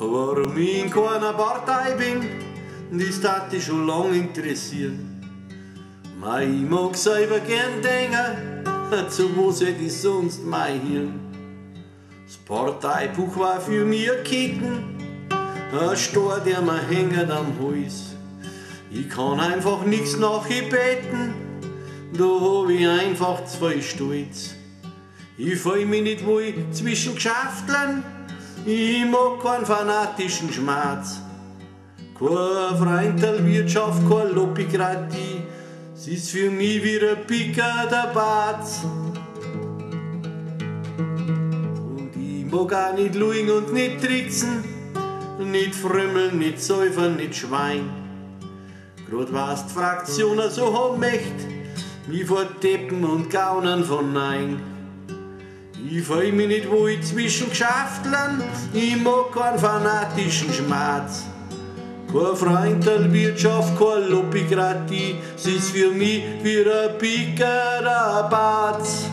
Warum ich in keiner Partei bin, das hat dich schon lang interessieren. Ich mag selber gern denken, zu was hätte ich sonst mein Hirn. Das Parteibuch war für mich ein Kicken, ein Stor, der mir hängt am Hals. Ich kann einfach nichts nachbeten, da hab ich einfach zwei Stolz. Ich fühl mich nicht wohl zwischen Geschäftlern, ich mag keinen fanatischen Schmerz. Keine Freundalwirtschaft, keine Lobbykratie, es ist für mich wie ein Picker der Batz. Und ich mag auch nicht lugen und nicht tricksen, nicht frömmeln, nicht säufern, nicht Schwein. Grad was die Fraktionen so haben möcht, wie vor Deppen und Gaunern von Nein. Ich fühl mich nicht wohl zwischen Geschäftlern, ich mag keinen fanatischen Schmerz. Keine Freundalwirtschaft, keine Lobbykratie, es ist für mich wie ein Picker der Batz.